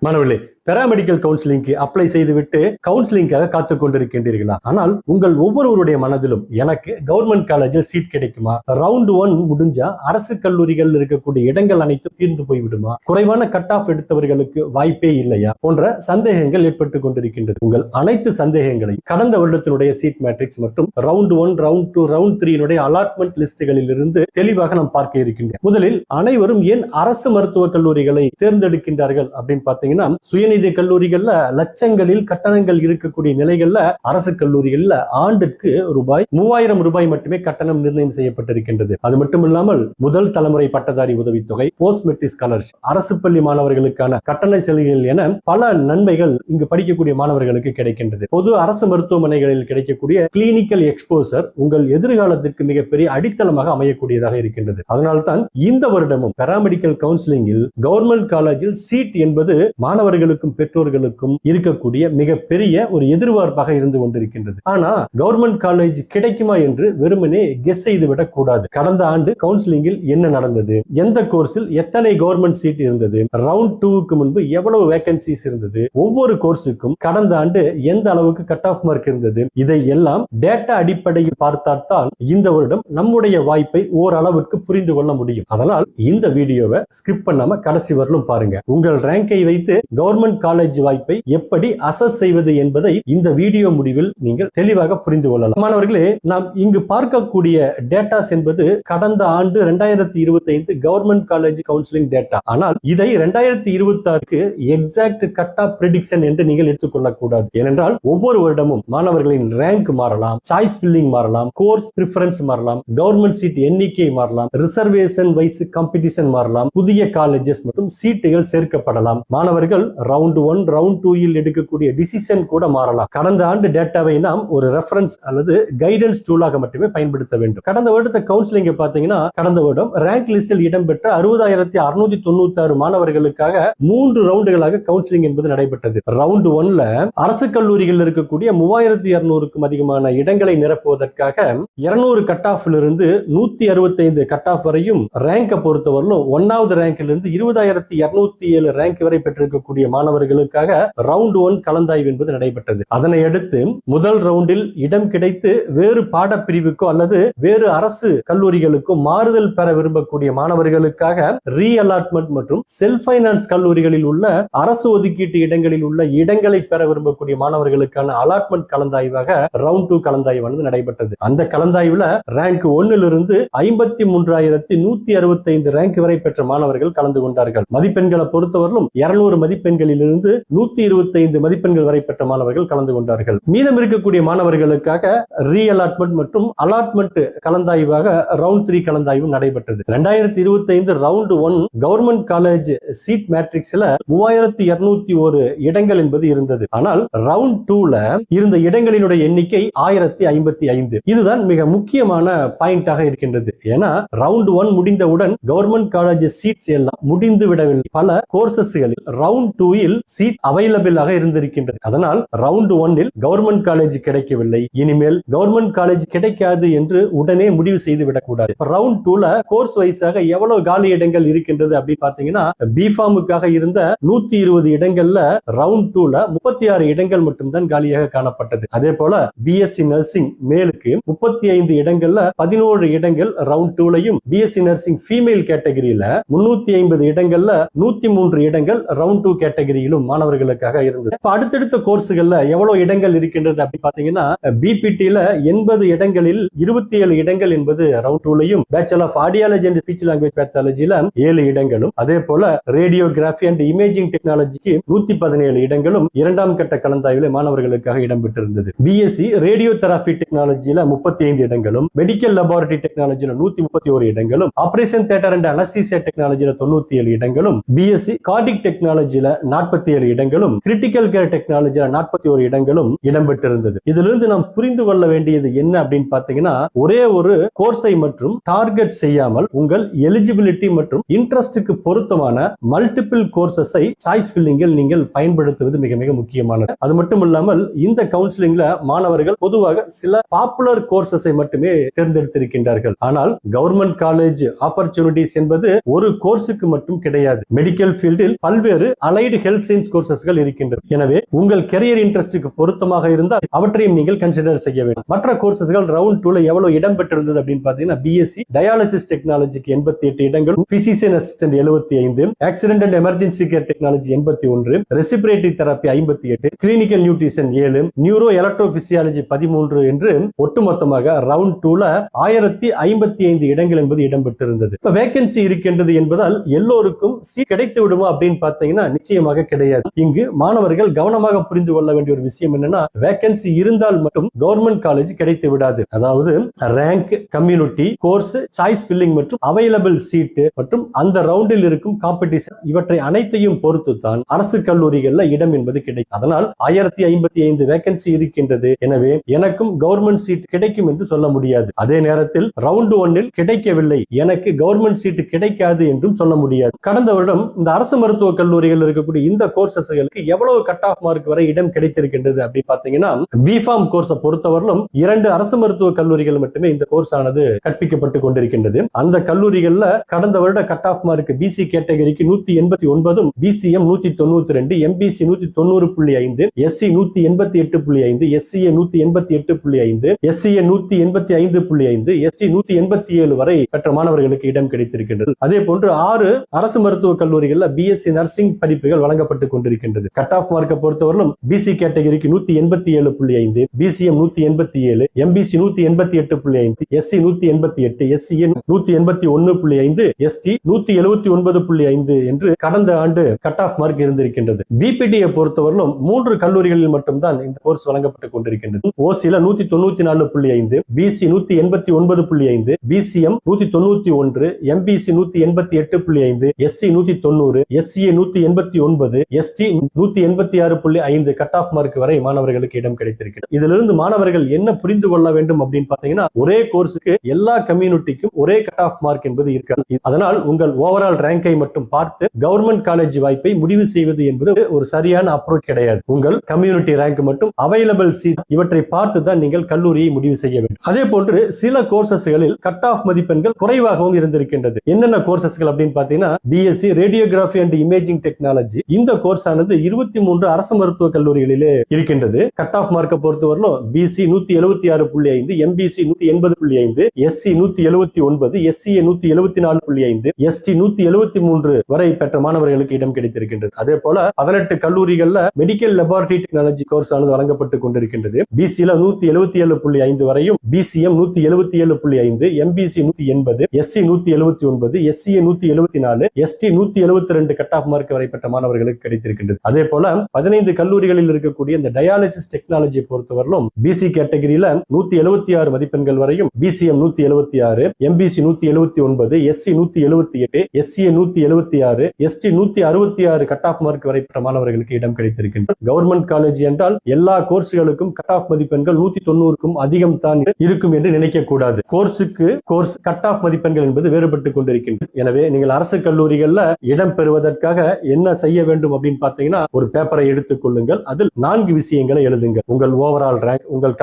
மாணவர்களே, paramedical கவுன்சிலிங்க்கு apply செய்துவிட்டு கவுன்சிலிங்காக காத்துக் கொண்டிருக்கின்றீர்களா? ஆனால் உங்கள் ஒவ்வொருவருடைய மனதிலும் எனக்கு கவர்மெண்ட் காலேஜில் சீட் கிடைக்குமா, ரவுண்ட் 1 முடிஞ்சா அரசு கல்லூரிகள் இருக்கக்கூடிய இடங்கள் அனைத்தும் தீர்ந்து போய்விடுமா, குறைவான கட் ஆஃப் எடுத்தவர்களுக்கு வாய்ப்பே இல்லையா போன்ற சந்தேகங்கள் ஏற்பட்டுக் கொண்டிருக்கின்றது. உங்கள் அனைத்து சந்தேகங்களை கடந்த வருடத்தினுடைய சீட் மேட்ரிக்ஸ் மற்றும் ரவுண்ட் 1, ரவுண்ட் 2, ரவுண்ட் 3 அலாட்மெண்ட் லிஸ்டுகளில் இருந்து தெளிவாக நாம் பார்க்க இருக்கின்றோம். முதலில் அனைவரும் ஏன் அரசு மருத்துவக் கல்லூரிகளை தேர்ந்தெடுக்கின்றார்கள் அப்படின்னு பாத்தீங்கன்னா, சுயநிதி கல்லூரிகள்ல லட்சங்களில் கட்டணங்கள் இருக்கக்கூடிய நிலைகள்ல அரசு கல்லூரிகள்ல ஆண்டுக்கு ரூபாய் மட்டுமே கட்டணம் நிர்ணயம் செய்யப்பட்டிருக்கின்றது. அது மட்டுமில்லாமல் முதல் தலைமுறை பட்டதாரி உதவித்தொகை, போஸ்ட் மெட்ரிக் ஸ்காலர்ஷிப், அரசு பள்ளி மாணவர்களுக்கான கட்டண சலுகைகள் என பல நன்மைகள் இங்கு படிக்கக்கூடிய மாணவர்களுக்கு கிடைக்கின்றது. பொது அரசு மருத்துவமனைகளில் கிடைக்கக்கூடிய கிளினிக்கல் எக்ஸ்போசர் உங்கள் எதிர்காலத்திற்கு மிகப்பெரிய அடித்தளமாக அமையக்கூடியதாக இருக்கின்றது. அதனால்தான் இந்த வருடமும் பாராமெடிக்கல் கவுன்சிலிங்கில் கவர்மெண்ட் காலேஜில் சீட் என்பது மாணவர்களுக்கும் பெற்றோர்களுக்கும் இருக்கக்கூடிய மிகப்பெரிய ஒரு எதிர்பார்ப்பாக இருந்து கொண்டிருக்கின்றது. ஆனா கவர்மெண்ட் காலேஜ் கிடைக்குமா என்று வெறுமனே கெஸ் செய்துவிடக் கூடாது. கடந்த ஆண்டு கவுன்சிலிங்கில் என்ன நடந்தது, எந்த கோர்ஸில் எத்தனை கவர்மெண்ட் சீட் இருந்தது, ரவுண்ட் 2க்கு முன்பு எவ்வளவு வேகன்சிஸ் இருந்தது, ஒவ்வொரு கோர்ஸுக்கும் கடந்த ஆண்டு எந்த அளவுக்கு கட் ஆஃப் மார்க் இருந்தது, இதை எல்லாம் டேட்டா அடிப்படையில் பார்த்தால் இந்த வருடம் நம்முடைய வாய்ப்பை ஓரளவுக்கு புரிந்து கொள்ள முடியும். அதனால் இந்த வீடியோவை ஸ்கிப் பண்ணாம கடைசி வரலும் பாருங்க. உங்கள் ரேங்கை வைத்து கவர்மெண்ட் காலேஜ் வாய்ப்பை எப்படி அசஸ் செய்வது என்பதை இந்த வீடியோ முடிவில் நீங்கள் தெளிவாக புரிந்து கொள்ளலாம். மாணவர்களே, நாம் இங்கு பார்க்கக்கூடிய டேட்டாஸ் என்பது கடந்த ஆண்டு 2025 கவர்மெண்ட் காலேஜ் கவுன்சிலிங் டேட்டா. ஆனால் இதை 2026க்கு எக்ஸாக்ட் கட் ஆஃப் பிரெடிக்ஷன் என்று நீங்கள் எடுத்துக்கொள்ளக் கூடாது. ஏனென்றால் ஒவ்வொரு வருடமும் மாணவர்களின் ரேங்க் மாறலாம், சாய்ஸ் ஃபில்லிங் மாறலாம், கோர்ஸ் பிரிஃபரன்ஸ் மாறலாம், கவர்மெண்ட் சீட் எண்ணிக்கை மாறலாம், ரிசர்வேஷன் வைஸ் காம்படிஷன் மாறலாம், புதிய காலேஜஸ் மற்றும் சீட்டுகள் சேர்க்கப்படலாம். மாணவர்கள் ரவுண்ட் 1, ரவுண்ட் 2 எடுக்கக்கூடிய டிசிஷன் கூட மாறலாம். கடந்த ஆண்டு டேட்டாவை நாம் ஒரு ரெஃபரன்ஸ் அல்லது கைடன்ஸ் டூலாக மட்டுமே பயன்படுத்த வேண்டும். கடந்த வருடத்தை கவுன்சிலிங் பாத்தீங்கன்னா, கடந்த வருடம் ரேங்க் லிஸ்டில் இடம்பெற்ற 60,696 மாணவர்களுக்காக 3 ரவுண்டுகளாக கவுன்சிலிங் என்பது நடைபெற்றது. ரவுண்ட் 1ல அரசு கல்லூரிகள் இருக்கக்கூடிய 3200க்கும் அதிகமான இடங்களை நிரப்புவதற்காக 200 கட் ஆஃப்ல இருந்து 165 கட் ஆஃப் வரையும் ரேங்கை பொறுத்தவரையிலும் 1வது ரேங்க்ல இருந்து 20,207 ரேங்க் வரை பெற்றிருக்கக்கூடிய மாணவர்களுக்காக ரவுண்ட் 1 கலந்தாய்வு என்பது நடைபெற்றது. அதனை அடுத்து முதல் ரவுண்டில் இடம் கிடைத்து வேறு பாடப்பிரிவுக்கோ அல்லது வேறு அரசு கல்லூரிகளுக்கோ மாறுதல் பெற விரும்பக்கூடிய மாணவர்களுக்காக ரீ அலாட்மெண்ட் மற்றும் செல்ஃப் பைனான்ஸ் கல்லூரிகளில் உள்ள அரசு ஒதுக்கீட்டு இடங்களில் உள்ள இடங்களை பெற விரும்பக்கூடிய மாணவர்களுக்கான அலாட்மெண்ட் கலந்தாய்வாக ரவுண்ட் 2 கலந்தாய்வானது நடைபெற்றது. அந்த கலந்தாய்வுல ரேங்க் 1 இருந்து 53,165 ரேங்க் வரை பெற்ற மாணவர்கள் கலந்து கொண்டார்கள். மதிப்பெண்களை பொறுத்தவரையிலும் 200 மதிப்பெண்களில் இருந்து 125 மதிப்பெண்கள் வரை பெற்ற மாணவர்கள் கலந்து கொண்டார்கள். மீதம் இருக்கக்கூடிய மாணவர்களுக்காக ரீ அலாட்மெண்ட் மற்றும் அலாட்மெண்ட் கலந்தாய்வாக ரவுண்ட் 3 கலந்தாய்வு நடைபெற்றது. 2025 ரவுண்ட் 1 கவர்மெண்ட் காலேஜ் சீட் மேட்ரிக்ஸ்ல 3201 இடங்கள் என்பது இருந்தது. ஆனால் ரவுண்ட் 2ல இருந்த இடங்களினுடைய எண்ணிக்கை 1055. இதுதான் மிக முக்கியமான பாயிண்டாக இருக்கின்றது. ஏன்னா ரவுண்ட் 1 முடிந்தவுடன் கவர்மெண்ட் காலேஜ் சீட்ஸ் எல்லாம் முடிந்து விடவில்லை. பல கோர்சஸ்களில் ரவுண்ட் 2ல் சீட் அவைலபிள் ஆக இருந்திருக்கின்றது. அதனால் ரவுண்ட் 1ல் கவர்மெண்ட் காலேஜ் கிடைக்கவில்லை, இனிமேல் கவர்மெண்ட் காலேஜ் கிடைக்காது என்று உடனே முடிவு செய்து விடக்கூடாது. ரவுண்ட் 2ல கோர்ஸ் வைஸாக எவ்வளவு காலி இடங்கள் இருக்கின்றது அப்படி பாத்தீங்கன்னா, பிஃபார்முக்காக இருந்த 120 இடங்கள்ல ரவுண்ட் 2ல 36 இடங்கள் மட்டும்தான் காலியாக காணப்பட்டது. அதே போல பிஎஸ்சி நர்சிங் மேலுக்கு 35 இடங்கள்ல 11 இடங்கள் ரவுண்ட் 2லையும், பிஎஸ்சி நர்சிங் ஃபீமேல் கேட்டகரியில 350 இடங்கள்ல 103 இடங்கள் ரவுண்ட் 2 கேட்டகரியிலும் மாணவர்களுக்காக இருந்தது. அடுத்தடுத்த கோர்ஸ்கள்ல எவ்வளவு இடங்கள் இருக்கின்றது அப்படி பாத்தீங்கன்னா, பிபிடில 80 இடங்களில் 27 இடங்கள் என்பது ரவுண்ட் 2லையும், bachelor of audiology and speech language பேத்தாலஜில 7 இடங்களும், அதே போல ரேடியோகிராஃபி அண்ட் இமேஜிங் டெக்னாலஜிக்கு 117 இடங்களும் இரண்டாம் கட்ட கலந்தாய்வில் மாணவர்களுக்காக இடம்பெற்றிருந்தது. பிஎஸ்சி ரேடியோ தெரபி டெக்னாலஜில 35 இடங்களும், மெடிக்கல் லெபார்டரி டெக்னாலஜில 131 இடங்களும், ஆபரேஷன் தியேட்டர் அண்ட் அனஸ்தீசியா டெக்னாலஜில 97 இடங்களும், பிஎஸ்சி கார்டிக் டெக்னாலஜில 47 இடங்களும், கிரிட்டிக்கல் கேர் டெக்னாலஜில 41 இடங்களும் இடம்பெற்றிருந்தது. இதிலிருந்து நாம் புரிந்து கொள்ள வேண்டியது என்ன அப்படின்னு பாத்தீங்கன்னா, ஒரே ஒரு கோர்ஸை மற்றும் டார்கெட் செய்யாமல் உங்கள் எலிஜிபிலிட்டி மற்றும் இன்ட்ரெஸ்டுக்கு பொருத்தமான மல்டிபிள் கோர்சஸை சாய்ஸ் ஃபில்லிங்கில் நீங்கள் பயன்படுத்துவது மிக மிக முக்கியமானது. அது மட்டும் இல்லாமல் இந்த கவுன்சிலிங்ல மாணவர்கள் பொதுவாக சில பாப்புலர் கோர்சஸை மட்டுமே தேர்ந்தெடுத்திருக்கின்றார்கள். ஆனால் கவர்மெண்ட் காலேஜ் ஆப்பர்ச்சுனிட்டிஸ் என்பது ஒரு கோர்ஸுக்கு மட்டும் கிடையாது. மெடிக்கல் ஃபீல்டில் பல்வேறு அலைடு ஹெல்த் ஹெல்த் சயின்ஸ் கோர்சஸ்கள் இருக்கின்றது. எனவே உங்கள் கெரியர் இன்ட்ரெஸ்டுக்கு பொருத்தமாக இருந்தால் அவற்றையும் நீங்கள் கன்சிடர் செய்ய வேண்டும். மற்ற கோர்சஸ்கள் ரவுண்ட் 2ல எவ்வளவு இடம் பெற்றிருந்தது அப்படின்னு பாத்தீங்கன்னா, பிஎஸ்சி டயாலிசிஸ் டெக்னாலஜிக்கு 88 இடங்கள், physician assistant 75, accident and emergency care technology 81, respiratory therapy 58, clinical nutrition 7, neuro electrophysiology 13 என்று ஒட்டுமொத்தமாக ரவுண்ட் 2ல 1055 இடங்கள் என்பது இடம்பெற்றிருந்தது. இப்ப வேகன்சி இருக்கின்றது என்பதால் எல்லோருக்கும் சீட் கிடைத்து விடுமா அப்படின்னு பாத்தீங்கன்னா நிச்சயமாக கிடையாது. இங்கு மாணவர்கள் கவனமாக புரிந்து கொள்ள வேண்டிய ஒரு விஷயம் என்னன்னா, வேகன்சி இருந்தால் மட்டும் கவர்மெண்ட் காலேஜ் கிடைத்து விடாது. அதாவது rank, community, course, choice filling மற்றும் அவைலபிள் சீட் மற்றும் அந்த ரவுண்டில் இருக்கும் காம்படிஷன் இவற்றை அனைத்தையும் பொறுத்து தான் அரசு கல்லூரிகள்ல இடம் என்பது கிடைக்கும். அதனால் 1055 வேகன்சி இருக்கின்றது. எனவே எனக்கும் கவர்மெண்ட் சீட் கிடைக்கும் என்று சொல்ல முடியாது. அதே நேரத்தில் ரவுண்ட் 1ல் கிடைக்கவில்லை, எனக்கு கவர்மெண்ட் சீட் கிடைக்காது என்றும் சொல்ல முடியாது. கடந்த வருடம் இந்த அரசு மருத்துவ கல்லூரிகள் இருக்கக்கூடிய இந்த கோர்சஸ்களுக்கு எவ்வளவு கட் ஆஃப் மார்க் வரை இடம் கிடைத்திருக்கின்றது அப்படி பாத்தீங்கன்னா, பிஃபார்ம் கோர்ஸை பொறுத்தவரையிலும் 2 அரசு மருத்துவ கல்லூரிகள் மட்டுமே இந்த கோர்ஸ் ஆனது கற்பிக்கப்பட்டு கொண்டிருக்கின்றது. அந்த கல்லூரிகள்ல கடந்த வருட கட் ஆஃப் மார்க் பிசி கேட்டகரிக்கு 189, BCM 192, MBC 190.5, SC 188.5, SCA 188.5, SCA 185.5, ST 187 வரை பெற்ற மாணவர்களுக்கு இடம் கிடைத்திருக்கின்றது. அதே போன்று 6 அரசு மருத்துவ கல்லூரிகள்ல பிஎஸ்சி நர்சிங் படிப்புகள் வழங்கப்பட்டு கொண்டிருக்கின்றது. கட் ஆஃப் மார்க்கை பொறுத்தவரையிலும் பிசி கேட்டகரிக்கு 187.5, BCM 187, MBC 188.5, SC 188, SCA 181.5, ST 179.5 என்று கடந்த ஆண்டு கட் ஆஃப் மார்க் இருந்திருக்கின்றது. பிபிடியை பொறுத்தவரையிலும் 3 கல்லூரிகளில் மட்டும்தான் இந்த கோர்ஸ் வழங்கப்பட்டு கொண்டிருக்கின்றது. ஓசில 194.5, BC 189.5, BCM 191, MBC 188.5, SC 190, SCA 189, ST 186.5 cut off mark வரை மாணவர்களுக்கு இடம் கிடைத்திருக்கிறது. இதிலிருந்து மாணவர்கள் என்ன புரிந்து கொள்ள வேண்டும் அப்படின்னு பாத்தீங்கன்னா, ஒரே கோர்ஸுக்கு எல்லா கம்யூனிட்டிக்கும் ஒரே கட் ஆஃப் மார்க் என்பது இருக்காது. அதனால் உங்கள் ஓவரால் ரேங்கை மட்டும் பார்த்து கவர்மெண்ட் காலேஜ் வாய்ப்பை முடிவு செய்வது என்பது ஒரு சரியான அப்ரோச் கிடையாது. உங்கள் கம்யூனிட்டி ரேங்க் மற்றும் அவைலபிள் சீட் இவற்றை பார்த்து தான் நீங்கள் கல்லூரியை முடிவு செய்ய வேண்டும். அதே போன்று சில கோர்சஸ்களில் கட் ஆஃப் மதிப்பெண்கள் குறைவாகவும் இருந்திருக்கின்றது. என்னென்ன கோர்சஸ்கள் அப்படின்னு பாத்தீங்கன்னா, BSc radiography and imaging technology இந்த கோர்ஸ் ஆனது 23 அரசு மருத்துவ கல்லூரிகளிலே இருக்கின்றது. கட் ஆஃப் மார்க்கை பொறுத்தவரையிலும் BC 176.5, MBC 180.5, SC 179, SCA 174.5, ST 173 வரை பெற்ற மாணவர்களுக்கு இடம் கிடைத்திருக்கின்றது. அதே போல 18 கல்லூரிகள்ல மெடிக்கல் லெபார்டரி டெக்னாலஜி கோர்ஸ் ஆனது வழங்கப்பட்டு கொண்டிருக்கின்றது. பிசில 177.5 வரையும், BCM 177.5, MBC 180, SC 179, SCA 174, ST 172 cut off mark வரை பெற்ற மாணவர்களுக்கு கிடைத்திருக்கின்றது. அதே போல 15 கல்லூரிகளில் இருக்கக்கூடிய இந்த டயாலிசிஸ் டெக்னாலஜியை பொறுத்தவரையிலும் பிசி கேட்டகரியில 176 மதிப்பெண்கள் வரையும், BCM 176, MBC 179, SC 178, SCA 176, ST 166 cut off mark வரை பெற்ற மாணவர்களுக்கு இடம் கிடைத்திருக்கின்றது. கவர்மெண்ட் காலேஜ் என்றால் எல்லா கோர்ஸ்களுக்கும் கட் ஆஃப் மதிப்பெண்கள் 190க்கும் அதிகம் தான் இருக்கும் என்று நினைக்க கூடாது. கோர்ஸுக்கு கோர்ஸ் கட் ஆஃப் மதிப்பெண்கள் என்பது வேறுபட்டுக் கொண்டிருக்கின்றது. எனவே நீங்கள் அரசு கல்லூரிகள்ல இடம் பெறுவதற்காக என்ன செய்ய வேண்டும் அப்படின்னு பாத்தீங்கன்னா, ஒரு பேப்பரை எடுத்துக் கொள்ளுங்கள். அதில் 4 விஷயங்களை எழுதுங்க. உங்கள் ஓவரால் ரேங்க், உங்கள்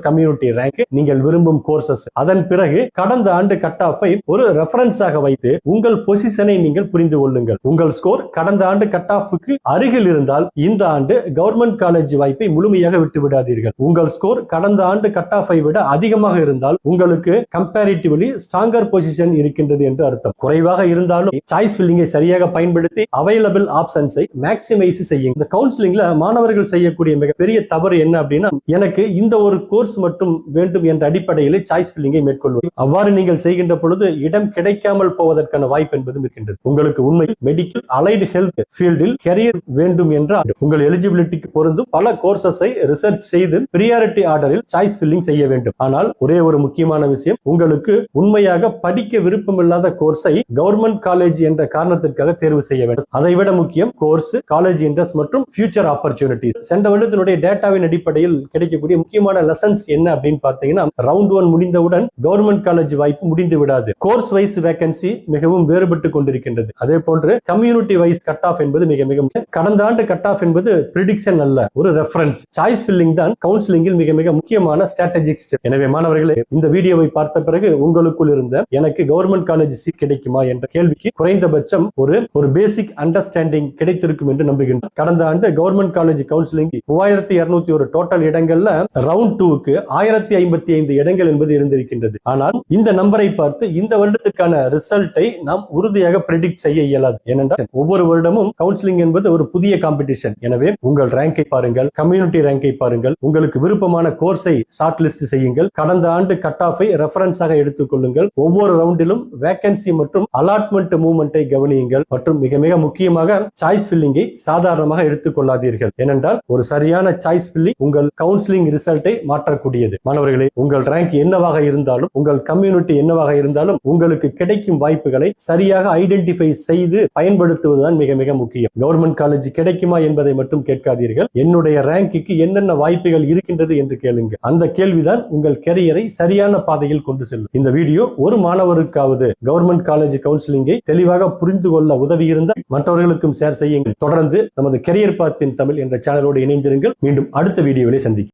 கம்யூனிட்டி ரேங்க், நீங்கள் விரும்பும் கோர்சஸ், அதன் பிறகு கடந்த ஆண்டு கட் ஆஃபை ஒரு ரெஃபரன்ஸாக வைத்து உங்கள் பொசிஷனை நீங்கள் புரிந்து கொள்ளுங்கள். உங்கள் ஸ்கோர் கடந்த ஆண்டு கட் ஆஃபுக்கு அருகில் இருந்தால் இந்த ஆண்டு கவர்மெண்ட் காலேஜ் வாய்ப்பை முழுமையாக விட்டு விடாதீர்கள். உங்கள் ஸ்கோர் கடந்த ஆண்டு கட் ஆஃபை விட அதிகமாக இருந்தால் உங்களுக்கு கம்பேரிட்டிவ்லி ஸ்ட்ராங்கர் பொசிஷன் இருக்கின்றது என்று அர்த்தம். குறைவாக இருந்தாலும் சாய்ஸ் ஃபில்லிங்கை சரியாக பயன்படுத்தி அவைலபிள் ஆப்ஷன்ஸை மேக்ஸிமைஸ் செய்யுங்க. இந்த கவுன்சிலிங்ல மாணவர்கள் செய்யக்கூடிய மிகப்பெரிய தவறு என்ன அப்படின்னா, எனக்கு இந்த ஒரு கோர்ஸ் மட்டும் வேண்டும் என்ற அடிப்படையில் சாய்ஸ் ஃபில்லிங்கை மேற்கொள்வது. அவ்வாறு நீங்கள் செய்கின்ற பொழுது இடம் கிடைக்காமல் போவதற்கான வாய்ப்பு என்பதும் இருக்கின்றது. உங்களுக்கு உண்மையில் மெடிக்கல் அலைடு ஹெல்த் ஃபீல்டில் கெரியர் வேண்டும் என்றால் உங்கள் எலிஜிபிலிட்டிக்கு பொருந்தும் பல கோர்சஸை ரிசர்ச் செய்து பிரியாரிட்டி ஆர்டரில் சாய்ஸ் ஃபில்லிங் செய்ய வேண்டும். ஆனால் ஒரே ஒரு முக்கியமான விஷயம், உங்களுக்கு உண்மையாக படிக்க விருப்பமில்லாத கோர்ஸை கவர்மெண்ட் காலேஜ் என்ற காரணத்திற்காக தேர்வு செய்ய வேண்டும். அதைவிட முக்கியம் கோர்ஸ், காலேஜ் இன்ட்ரெஸ்ட் மற்றும் ஃபியூச்சர் ஆப்பர்ச்சுனிட்டிஸ். சென்ற வருடத்தினுடைய டேட்டாவின் அடிப்படையில் கிடைக்கக்கூடிய முக்கியமான லெசன்ஸ் என்ன அப்படின்னு பார்த்தீங்கன்னா, ரவுண்ட் 1 முடிந்தவுடன் கவர்மெண்ட் காலேஜ் வாய்ப்பு முடிந்து விடாது. கோர்ஸ் வைஸ் வேகன்சி மிகவும் வேறுபட்டு கொண்டிருக்கின்றது. அதே போன்று கம்யூனிட்டி வைஸ் கட் ஆஃப் என்பது மிக மிக கடந்த ஆண்டு கட் ஆஃப் என்பது பிரிடிக்ஷன் அல்ல, ஒரு ரெஃபரன்ஸ். சாய்ஸ் ஃபில்லிங் தான் கவுன்சிலிங்கில் மிக மிக முக்கியமான ஸ்ட்ராட்டஜிக் ஸ்டெப். எனவே மாணவர்களே, இந்த வீடியோவை பார்த்த பிறகு உங்களுக்குள் இருந்த எனக்கு கவர்மெண்ட் காலேஜ் சீட் கிடைக்குமா என்ற கேள்விக்கு குறைந்தபட்சம் ஒரு பேசிக் அண்டர்ஸ்டாண்டிங் கவுன்சிலிங் கிடைத்திருக்கும் என்று நம்புகின்றனர். கடந்த ஆண்டு கவர்மெண்ட் காலேஜ் கவுன்சிலிங் 3201 டோட்டல் இடங்கள்ல ரவுண்ட் 2க்கு 1055 இடங்கள் என்பது இருந்திருக்கின்றது. ஆனால் இந்த நம்பரை பார்த்து இந்த வருடத்திற்கான ரிசல்ட்டை நாம் உறுதியாக பிரெடிக்ட் செய்ய இயலாது. ஏனென்றால் ஒவ்வொரு வருடமும் கவுன்சிலிங் என்பது ஒரு புதிய காம்படிஷன். எனவே உங்கள் ரேங்கை பாருங்கள், கம்யூனிட்டி ரேங்கை பாருங்கள், உங்களுக்கு விருப்பமான கோர்ஸை ஷார்ட் லிஸ்ட் செய்யுங்கள், கடந்த ஆண்டு கட் ஆஃபை ரெஃபரன்ஸாக எடுத்துக் கொள்ளுங்கள், ஒவ்வொரு ரவுண்டிலும் வேகன்சி மற்றும் அலாட்மெண்ட் மூவ்மெண்டை கவனியுங்கள் மற்றும் மிக மிக முக்கியமாக சாய்ஸ் ஃபில்லிங்கை சாதாரணமாக எடுத்துக் கொள்ளாதீர்கள். ஏனென்றால் ஒரு சரியான சாய்ஸ் ஃபில்லிங் உங்கள் கவுன்சிலிங் ரிசல்ட்டை மாற்றக்கூடியது. மாணவர்களே, உங்கள் ரேங்க் என்னவாக இருந்தாலும், உங்கள் கம்யூனிட்டி என்னவாக இருந்தாலும், உங்களுக்கு கிடைக்கும் வாய்ப்புகளை சரியாக ஐடென்டிஃபை செய்து பயன்படுத்துவதுதான் மிக மிக முக்கியம். கவர்மெண்ட் காலேஜ் கிடைக்குமா என்பதை மட்டும் கேட்காதீர்கள், என்னுடைய ரேங்க்கு என்னென்ன வாய்ப்புகள் இருக்கின்றது என்று கேளுங்க. அந்த கேள்விதான் உங்கள் கெரியரை சரியான பாதையில் கொண்டு செல்லும். இந்த வீடியோ ஒரு மாணவருக்காவது கவர்மெண்ட் காலேஜ் கவுன்சிலிங்கை தெளிவாக புரிந்து கொள்ள உதவி இருந்தால் மற்றவர்களுக்கும் ஷேர் செய்யுங்கள். தொடர்ந்து நமது கெரியர் பாத் இன் தமிழ் என்ற சேனலோடு இணைந்திருங்கள். மீண்டும் அடுத்த வீடியோவில் சந்திக்கும்.